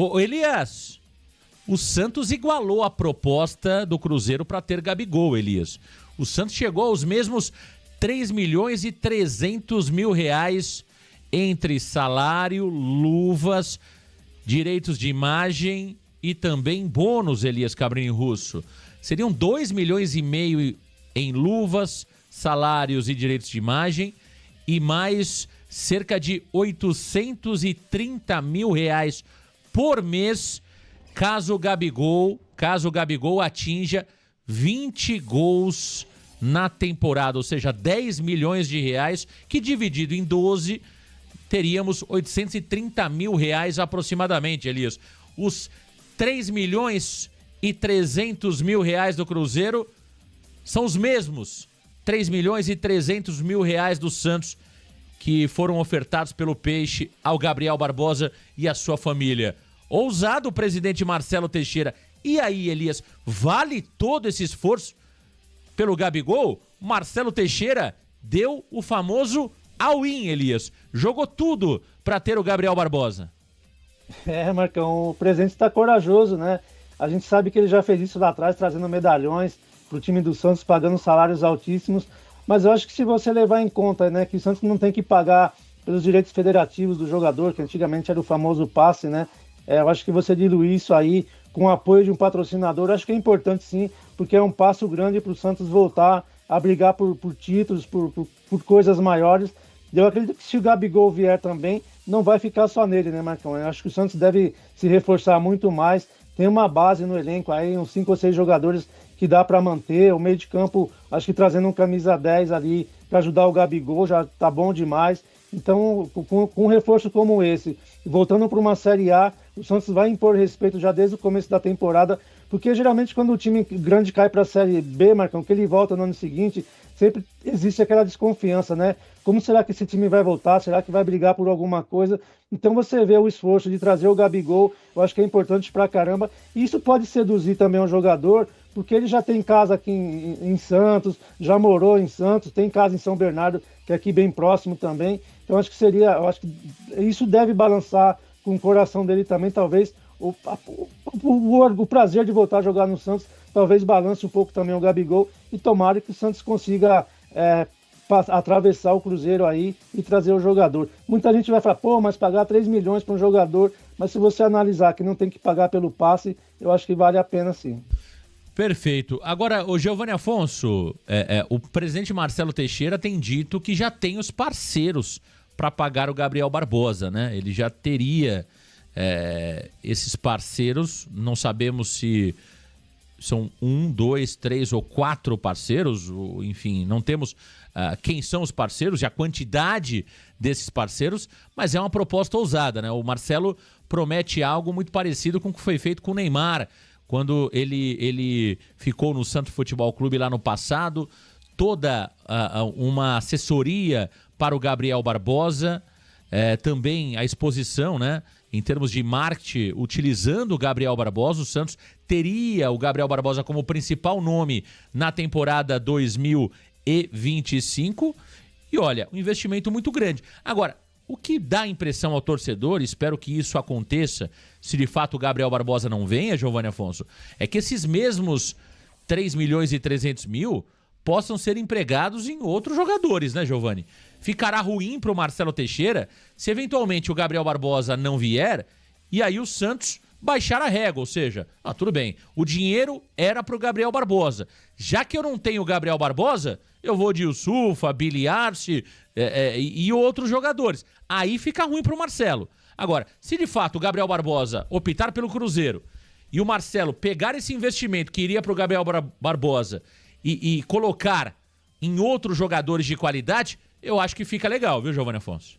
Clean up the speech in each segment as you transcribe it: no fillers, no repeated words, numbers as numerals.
Ô Elias, o Santos igualou a proposta do Cruzeiro para ter Gabigol, Elias. O Santos chegou aos mesmos 3.300.000 reais entre salário, luvas, direitos de imagem e também bônus, Elias Cabrini Russo. Seriam 2,5 milhões em luvas, salários e direitos de imagem e mais cerca de 830 mil reais por mês caso o Gabigol atinja 20 gols na temporada, ou seja, 10 milhões de reais, que dividido em 12 teríamos 830 mil reais aproximadamente, Elias. Os 3.300.000 reais do Cruzeiro são os mesmos 3.300.000 reais do Santos que foram ofertados pelo Peixe ao Gabriel Barbosa e a sua família. Ousado o presidente Marcelo Teixeira. E aí, Elias, vale todo esse esforço pelo Gabigol? Marcelo Teixeira deu o famoso all-in, Elias. Jogou tudo para ter o Gabriel Barbosa. Marcão, o presidente está corajoso, né? A gente sabe que ele já fez isso lá atrás, trazendo medalhões para o time do Santos, pagando salários altíssimos. Mas eu acho que se você levar em conta, né, que o Santos não tem que pagar pelos direitos federativos do jogador, que antigamente era o famoso passe, né? Eu acho que você diluir isso aí com o apoio de um patrocinador, acho que é importante sim, porque é um passo grande para o Santos voltar a brigar por títulos, por coisas maiores. Eu acredito que se o Gabigol vier também, não vai ficar só nele, né, Marcão? Eu acho que o Santos deve se reforçar muito mais. Tem uma base no elenco aí, uns 5 ou 6 jogadores que dá para manter. O meio de campo, acho que trazendo um camisa 10 ali para ajudar o Gabigol já tá bom demais. Então, com um reforço como esse, voltando para uma Série A, o Santos vai impor respeito já desde o começo da temporada, porque geralmente quando o time grande cai para a Série B, Marcão, que ele volta no ano seguinte, sempre existe aquela desconfiança, né? Como será que esse time vai voltar? Será que vai brigar por alguma coisa? Então você vê o esforço de trazer o Gabigol, eu acho que é importante pra caramba. E isso pode seduzir também um jogador, porque ele já tem casa aqui em Santos, já morou em Santos, tem casa em São Bernardo, que é aqui bem próximo também. Então eu acho que isso deve balançar com o coração dele também, talvez o prazer de voltar a jogar no Santos, talvez balance um pouco também o Gabigol, e tomara que o Santos consiga atravessar o Cruzeiro aí e trazer o jogador. Muita gente vai falar, mas pagar 3 milhões para um jogador, mas se você analisar que não tem que pagar pelo passe, eu acho que vale a pena sim. Perfeito. Agora, o Giovanni Afonso, o presidente Marcelo Teixeira tem dito que já tem os parceiros para pagar o Gabriel Barbosa, né? Ele já teria esses parceiros, não sabemos se são 1, 2, 3 ou 4 parceiros, enfim, não temos quem são os parceiros e a quantidade desses parceiros, mas é uma proposta ousada, né? O Marcelo promete algo muito parecido com o que foi feito com o Neymar, quando ele ficou no Santos Futebol Clube lá no passado, toda uma assessoria para o Gabriel Barbosa, também a exposição, né, em termos de marketing, utilizando o Gabriel Barbosa. O Santos teria o Gabriel Barbosa como principal nome na temporada 2025. E olha, um investimento muito grande. Agora, o que dá impressão ao torcedor, espero que isso aconteça, se de fato o Gabriel Barbosa não venha, Giovanni Afonso, é que esses mesmos 3.300.000 possam ser empregados em outros jogadores, né, Giovanni? Ficará ruim para o Marcelo Teixeira se eventualmente o Gabriel Barbosa não vier e aí o Santos baixar a régua, ou seja, tudo bem, o dinheiro era para o Gabriel Barbosa. Já que eu não tenho o Gabriel Barbosa, eu vou de Yusufa, Billy Arce e outros jogadores. Aí fica ruim para o Marcelo. Agora, se de fato o Gabriel Barbosa optar pelo Cruzeiro e o Marcelo pegar esse investimento que iria para o Gabriel Barbosa e colocar em outros jogadores de qualidade, eu acho que fica legal, viu, Giovanni Afonso?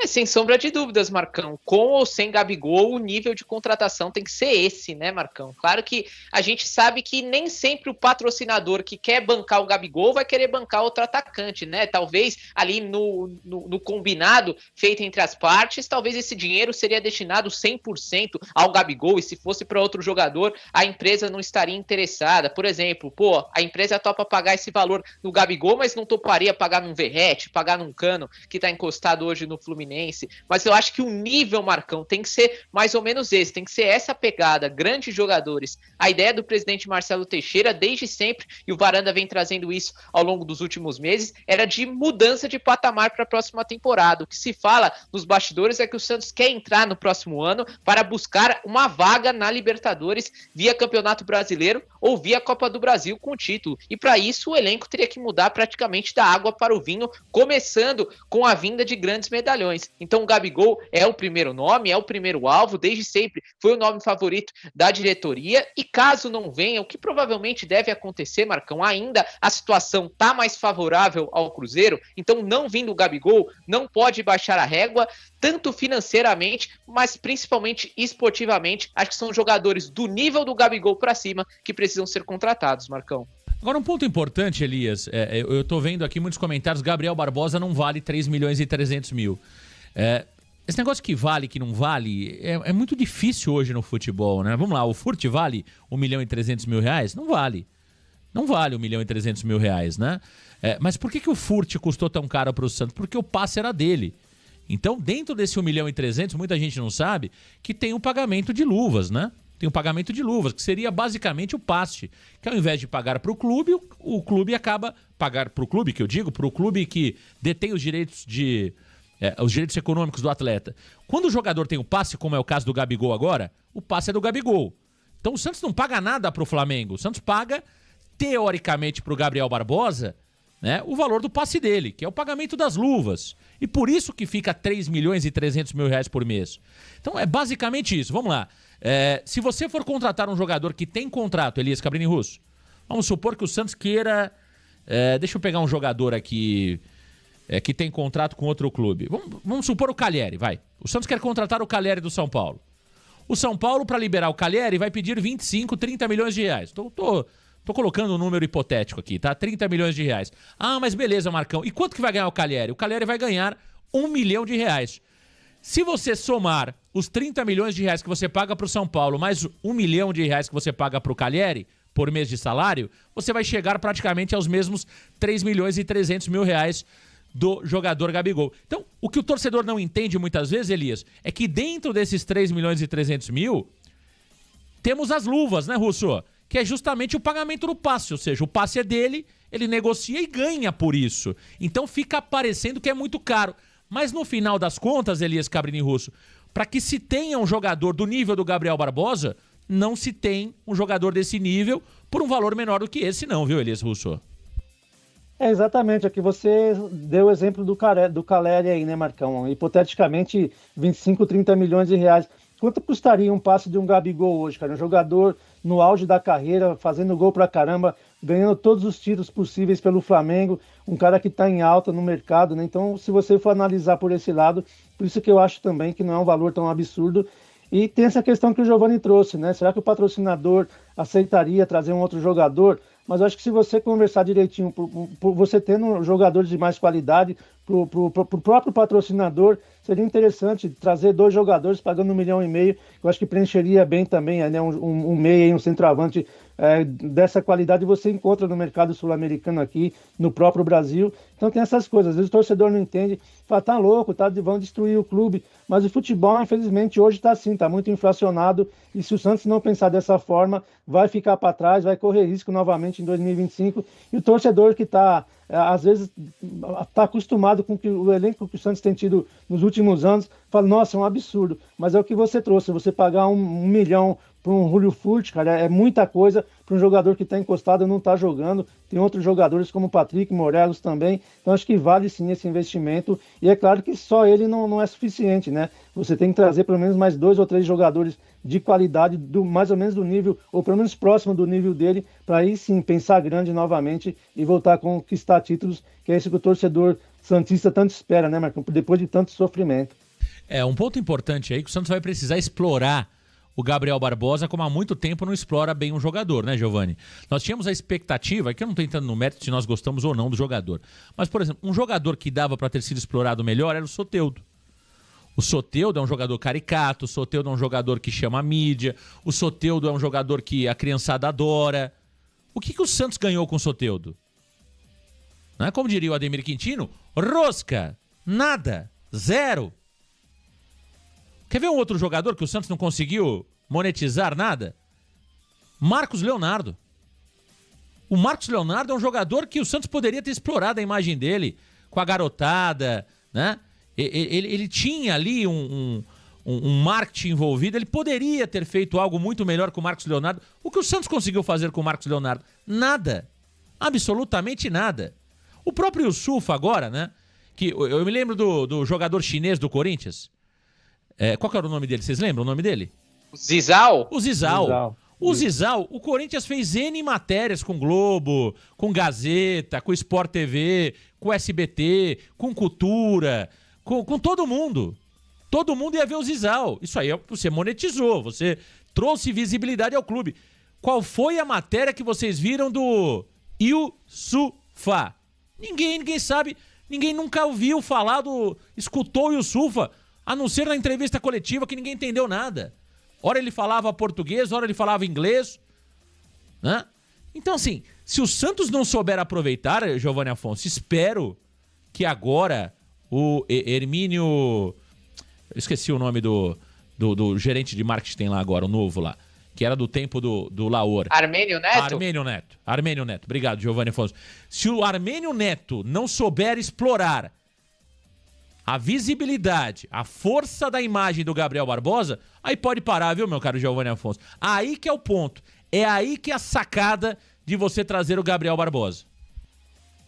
Sem sombra de dúvidas, Marcão. Com ou sem Gabigol, o nível de contratação tem que ser esse, né, Marcão? Claro que a gente sabe que nem sempre o patrocinador que quer bancar o Gabigol vai querer bancar outro atacante, né? Talvez ali no combinado feito entre as partes, talvez esse dinheiro seria destinado 100% ao Gabigol, e se fosse para outro jogador, a empresa não estaria interessada. Por exemplo, a empresa topa pagar esse valor no Gabigol, mas não toparia pagar num Verratti, pagar num Cano, que está encostado hoje no Fluminense. Fluminense, mas eu acho que o nível, Marcão, tem que ser mais ou menos esse, tem que ser essa pegada, grandes jogadores. A ideia do presidente Marcelo Teixeira, desde sempre, e o Varanda vem trazendo isso ao longo dos últimos meses, era de mudança de patamar para a próxima temporada. O que se fala nos bastidores é que o Santos quer entrar no próximo ano para buscar uma vaga na Libertadores via Campeonato Brasileiro ou via Copa do Brasil com o título. E para isso o elenco teria que mudar praticamente da água para o vinho, começando com a vinda de grandes medalhões. Então o Gabigol é o primeiro nome, é o primeiro alvo, desde sempre foi o nome favorito da diretoria, e caso não venha, o que provavelmente deve acontecer, Marcão, ainda a situação está mais favorável ao Cruzeiro, então não vindo o Gabigol, não pode baixar a régua, tanto financeiramente, mas principalmente esportivamente. Acho que são jogadores do nível do Gabigol para cima que precisam ser contratados, Marcão. Agora, um ponto importante, Elias, eu tô vendo aqui muitos comentários, Gabriel Barbosa não vale 3 milhões e 300 mil. Esse negócio que vale, que não vale, é muito difícil hoje no futebol, né? Vamos lá, o Furt vale 1 milhão e 300 mil reais? Não vale. Não vale 1 milhão e 300 mil reais, né? Mas por que o Furt custou tão caro para o Santos? Porque o passe era dele. Então, dentro desse 1 milhão e 300, muita gente não sabe que tem um pagamento de luvas, né? Tem um pagamento de luvas, que seria basicamente o passe, que ao invés de pagar para o clube, o clube acaba pagar para o clube, que eu digo, para o clube que detém os direitos os direitos econômicos do atleta. Quando o jogador tem o passe, como é o caso do Gabigol agora, o passe é do Gabigol. Então o Santos não paga nada para o Flamengo, o Santos paga, teoricamente, para o Gabriel Barbosa, né, o valor do passe dele, que é o pagamento das luvas. E por isso que fica 3 milhões e 300 mil reais por mês. Então é basicamente isso. Vamos lá. Se você for contratar um jogador que tem contrato, Elias Cabrini Russo, vamos supor que o Santos queira... deixa eu pegar um jogador aqui que tem contrato com outro clube. Vamos supor o Calheri, vai. O Santos quer contratar o Calheri do São Paulo. O São Paulo, para liberar o Calheri, vai pedir 25, 30 milhões de reais. Tô colocando um número hipotético aqui, tá? 30 milhões de reais. Ah, mas beleza, Marcão. E quanto que vai ganhar o Calheri? O Calheri vai ganhar 1 milhão de reais. Se você somar os 30 milhões de reais que você paga para o São Paulo, mais 1 milhão de reais que você paga para o Calheri, por mês de salário, você vai chegar praticamente aos mesmos 3 milhões e 300 mil reais do jogador Gabigol. Então, o que o torcedor não entende muitas vezes, Elias, é que dentro desses 3 milhões e 300 mil, temos as luvas, né, Russo? Que é justamente o pagamento do passe, ou seja, o passe é dele, ele negocia e ganha por isso. Então fica parecendo que é muito caro. Mas no final das contas, Elias Cabrini Russo, para que se tenha um jogador do nível do Gabriel Barbosa, não se tem um jogador desse nível por um valor menor do que esse não, viu, Elias Russo? Exatamente, aqui você deu o exemplo do Calheri aí, né, Marcão? Hipoteticamente, 25, 30 milhões de reais. Quanto custaria um passe de um Gabigol hoje, cara? Um jogador no auge da carreira, fazendo gol pra caramba, ganhando todos os títulos possíveis pelo Flamengo, um cara que está em alta no mercado, né? Então, se você for analisar por esse lado, por isso que eu acho também que não é um valor tão absurdo. E tem essa questão que o Giovani trouxe, né? Será que o patrocinador aceitaria trazer um outro jogador? Mas eu acho que se você conversar direitinho, por você tendo jogadores de mais qualidade, para o próprio patrocinador, seria interessante trazer 2 jogadores pagando 1,5 milhão. Eu acho que preencheria bem também, né? Um meia e um centroavante dessa qualidade você encontra no mercado sul-americano aqui, no próprio Brasil. Então tem essas coisas. Às vezes o torcedor não entende, fala, tá louco, vão destruir o clube. Mas o futebol, infelizmente, hoje está assim, está muito inflacionado. E se o Santos não pensar dessa forma, vai ficar para trás, vai correr risco novamente em 2025. E o torcedor que está, às vezes, está acostumado com o elenco que o Santos tem tido nos últimos anos, fala, nossa, é um absurdo. Mas é o que você trouxe, você pagar 1 milhão para um Julio Furt, cara, é muita coisa para um jogador que está encostado e não está jogando. Tem outros jogadores como o Patrick, Morelos também. Então acho que vale sim esse investimento. E é claro que só ele não é suficiente, né? Você tem que trazer pelo menos mais 2 ou 3 jogadores de qualidade, mais ou menos do nível, ou pelo menos próximo do nível dele, para aí sim pensar grande novamente e voltar a conquistar títulos, que é isso que o torcedor santista tanto espera, né, Marcão? Depois de tanto sofrimento. Um ponto importante aí que o Santos vai precisar explorar o Gabriel Barbosa, como há muito tempo não explora bem um jogador, né, Giovani? Nós tínhamos a expectativa, que eu não estou entrando no mérito se nós gostamos ou não do jogador, mas, por exemplo, um jogador que dava para ter sido explorado melhor era o Soteldo. O Soteldo é um jogador caricato, o Soteldo é um jogador que chama a mídia, o Soteldo é um jogador que a criançada adora. O que o Santos ganhou com o Soteldo? Não é como diria o Ademir Quintino? Rosca! Nada! Zero. Quer ver um outro jogador que o Santos não conseguiu monetizar nada? Marcos Leonardo. O Marcos Leonardo é um jogador que o Santos poderia ter explorado a imagem dele com a garotada, né? Ele tinha ali um marketing envolvido, ele poderia ter feito algo muito melhor com o Marcos Leonardo. O que o Santos conseguiu fazer com o Marcos Leonardo? Nada. Absolutamente nada. O próprio Yusufa agora, né? Que eu me lembro do jogador chinês do Corinthians. Qual que era o nome dele? Vocês lembram o nome dele? Zizal? O Zizal. O Zizal, o Corinthians fez N matérias com Globo, com Gazeta, com Sport TV, com SBT, com Cultura, com todo mundo. Todo mundo ia ver o Zizal. Isso aí você monetizou, você trouxe visibilidade ao clube. Qual foi a matéria que vocês viram do Yusufa? Ninguém sabe, ninguém nunca ouviu falar escutou o Yusufa, a não ser na entrevista coletiva que ninguém entendeu nada. Ora ele falava português, ora ele falava inglês, né? Então assim, se o Santos não souber aproveitar, Giovanni Afonso, espero que agora o Hermínio... Eu esqueci o nome do gerente de marketing lá agora, o novo lá, que era do tempo do Laor. Armênio Neto? Armênio Neto. Obrigado, Giovanni Afonso. Se o Armênio Neto não souber explorar a visibilidade, a força da imagem do Gabriel Barbosa, aí pode parar, viu, meu caro Giovanni Afonso? Aí que é o ponto. É aí que é a sacada de você trazer o Gabriel Barbosa.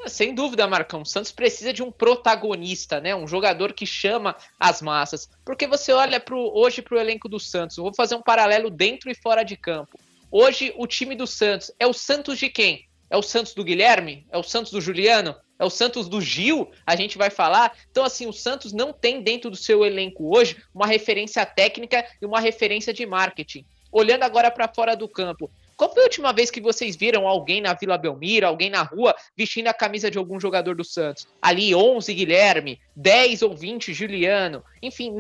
Sem dúvida, Marcão. O Santos precisa de um protagonista, né? Um jogador que chama as massas. Porque você olha hoje pro elenco do Santos. Eu vou fazer um paralelo dentro e fora de campo. Hoje, o time do Santos é o Santos de quem? É o Santos do Guilherme? É o Santos do Juliano? É o Santos do Gil? A gente vai falar. Então, assim, o Santos não tem dentro do seu elenco hoje uma referência técnica e uma referência de marketing. Olhando agora para fora do campo, qual foi a última vez que vocês viram alguém na Vila Belmiro, alguém na rua, vestindo a camisa de algum jogador do Santos? Ali, 11 Guilherme, 10 ou 20 Juliano. Enfim,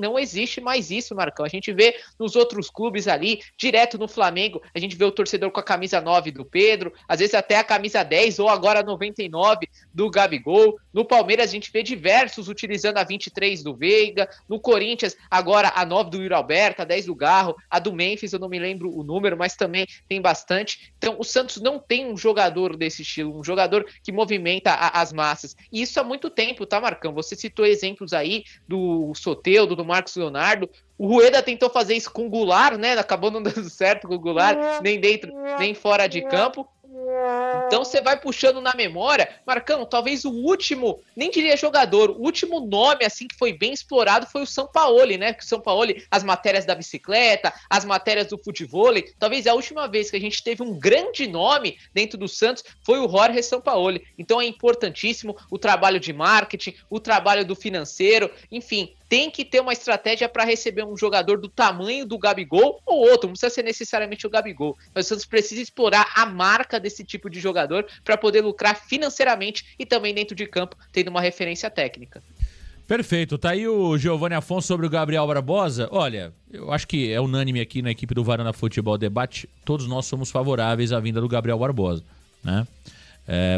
não existe mais isso, Marcão. A gente vê nos outros clubes ali, direto no Flamengo, a gente vê o torcedor com a camisa 9 do Pedro, às vezes até a camisa 10 ou agora a 99 do Gabigol. No Palmeiras a gente vê diversos utilizando a 23 do Veiga. No Corinthians, agora a 9 do Yuri Alberto, a 10 do Garro, a do Memphis, eu não me lembro o número, mas também tem bastante. Então o Santos não tem um jogador desse estilo, um jogador que movimenta as massas. E isso há muito tempo, tá, Marcão? Você citou exemplos aí do Soteldo, do Marcos Leonardo. O Rueda tentou fazer isso com o Goulart, né? Acabou não dando certo com o Goulart, nem dentro, nem fora de campo. Então você vai puxando na memória, Marcão, talvez o último, nem diria jogador, o último nome assim que foi bem explorado foi o Sampaoli, né? Que o Sampaoli, as matérias da bicicleta, as matérias do futevôlei, talvez a última vez que a gente teve um grande nome dentro do Santos foi o Jorge Sampaoli. Então é importantíssimo o trabalho de marketing, o trabalho do financeiro, enfim, tem que ter uma estratégia para receber um jogador do tamanho do Gabigol ou outro, não precisa ser necessariamente o Gabigol, mas o Santos precisa explorar a marca desse tipo de jogador para poder lucrar financeiramente e também dentro de campo, tendo uma referência técnica. Perfeito, tá aí o Giovanni Afonso sobre o Gabriel Barbosa. Olha, eu acho que é unânime aqui na equipe do Varanda Futebol Debate, todos nós somos favoráveis à vinda do Gabriel Barbosa, né?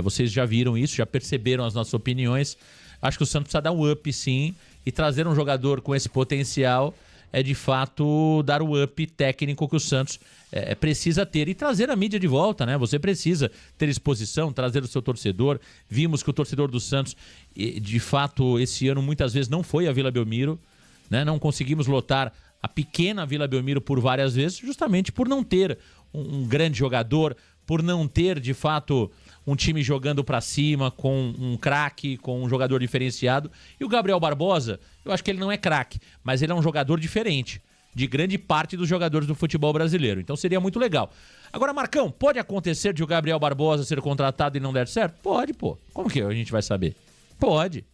Vocês já viram isso, já perceberam as nossas opiniões. Acho que o Santos precisa dar um up, sim, e trazer um jogador com esse potencial é de fato dar o up técnico que o Santos precisa ter e trazer a mídia de volta, né? Você precisa ter exposição, trazer o seu torcedor. Vimos que o torcedor do Santos, de fato, esse ano muitas vezes não foi a Vila Belmiro, né? Não conseguimos lotar a pequena Vila Belmiro por várias vezes, justamente por não ter um grande jogador, por não ter, de fato, um time jogando pra cima, com um craque, com um jogador diferenciado. E o Gabriel Barbosa, eu acho que ele não é craque, mas ele é um jogador diferente de grande parte dos jogadores do futebol brasileiro. Então seria muito legal. Agora, Marcão, pode acontecer de o Gabriel Barbosa ser contratado e não der certo? Pode, pô. Como que a gente vai saber? Pode.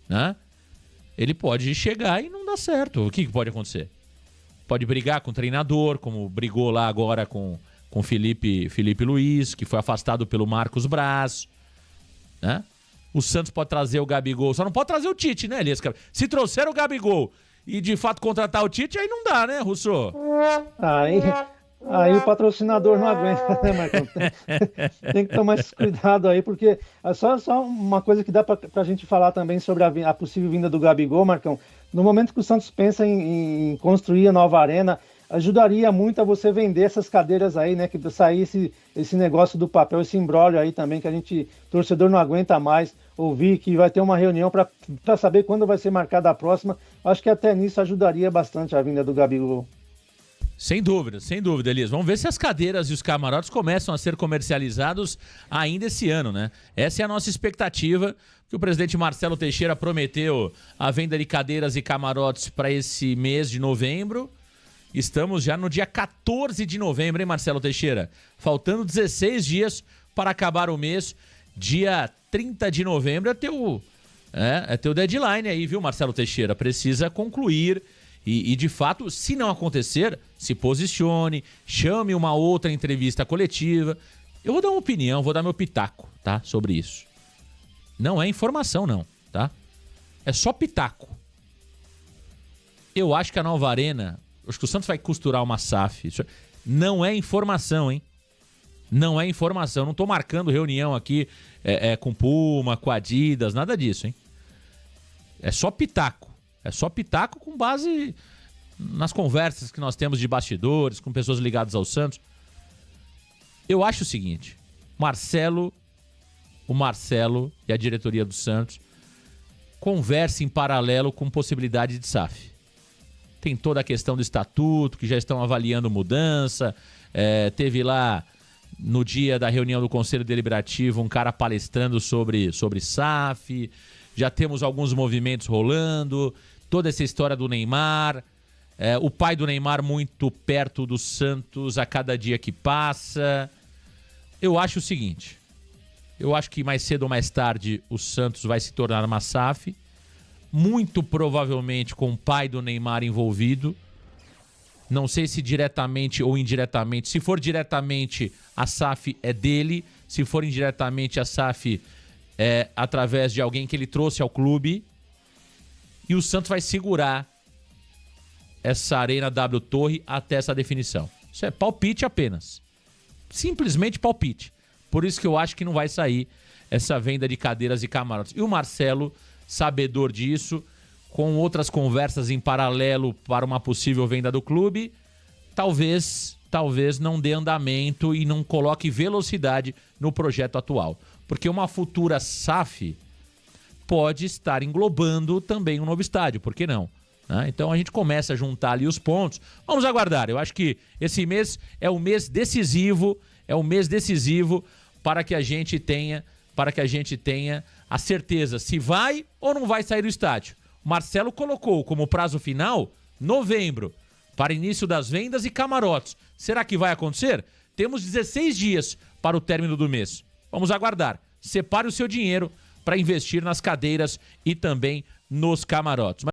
Né? Ele pode chegar e não dar certo. O que pode acontecer? Pode brigar com o treinador, como brigou lá agora com Felipe Luiz, que foi afastado pelo Marcos Braz, né? O Santos pode trazer o Gabigol, só não pode trazer o Tite, né, Elias? Se trouxer o Gabigol e de fato contratar o Tite, aí não dá, né, Russo? Aí o patrocinador não aguenta, né, Marcão? Tem que tomar esse cuidado aí, porque é só uma coisa que dá para a gente falar também sobre a possível vinda do Gabigol, Marcão. No momento que o Santos pensa em construir a nova arena, ajudaria muito a você vender essas cadeiras aí, né? Que sair esse negócio do papel, esse imbróglio aí também, que a gente, torcedor, não aguenta mais ouvir, que vai ter uma reunião para saber quando vai ser marcada a próxima. Acho que até nisso ajudaria bastante a vinda do Gabigol. Sem dúvida, Elias. Vamos ver se as cadeiras e os camarotes começam a ser comercializados ainda esse ano, né? Essa é a nossa expectativa, que o presidente Marcelo Teixeira prometeu a venda de cadeiras e camarotes para esse mês de novembro. Estamos já no dia 14 de novembro, hein, Marcelo Teixeira? Faltando 16 dias para acabar o mês. Dia 30 de novembro é teu deadline aí, viu, Marcelo Teixeira? Precisa concluir. E, de fato, se não acontecer, se posicione, chame uma outra entrevista coletiva. Eu vou dar uma opinião, vou dar meu pitaco, tá? Sobre isso. Não é informação, não, tá? É só pitaco. Eu acho que a nova arena, acho que o Santos vai costurar uma SAF. Não é informação, hein? Não é informação. Não tô marcando reunião aqui com Puma, com Adidas, nada disso, hein? É só pitaco. É só pitaco com base nas conversas que nós temos de bastidores, com pessoas ligadas ao Santos. Eu acho o seguinte, o Marcelo e a diretoria do Santos conversam em paralelo com possibilidade de SAF. Tem toda a questão do estatuto, que já estão avaliando mudança. Teve lá, no dia da reunião do Conselho Deliberativo, um cara palestrando sobre SAF. Já temos alguns movimentos rolando, toda essa história do Neymar, o pai do Neymar muito perto do Santos a cada dia que passa. Eu acho o seguinte, eu acho que mais cedo ou mais tarde o Santos vai se tornar uma SAF, muito provavelmente com o pai do Neymar envolvido. Não sei se diretamente ou indiretamente. Se for diretamente, a SAF é dele. Se for indiretamente, a SAF através de alguém que ele trouxe ao clube. E o Santos vai segurar essa Arena W Torre até essa definição. Isso é palpite apenas. Simplesmente palpite. Por isso que eu acho que não vai sair essa venda de cadeiras e camarotes. E o Marcelo, sabedor disso, com outras conversas em paralelo para uma possível venda do clube, talvez não dê andamento e não coloque velocidade no projeto atual. Porque uma futura SAF pode estar englobando também um novo estádio, por que não? Então a gente começa a juntar ali os pontos. Vamos aguardar, eu acho que esse mês é o mês decisivo, para que a gente tenha a certeza se vai ou não vai sair do estádio. O Marcelo colocou como prazo final novembro, para início das vendas e camarotes. Será que vai acontecer? Temos 16 dias para o término do mês. Vamos aguardar. Separe o seu dinheiro para investir nas cadeiras e também nos camarotes.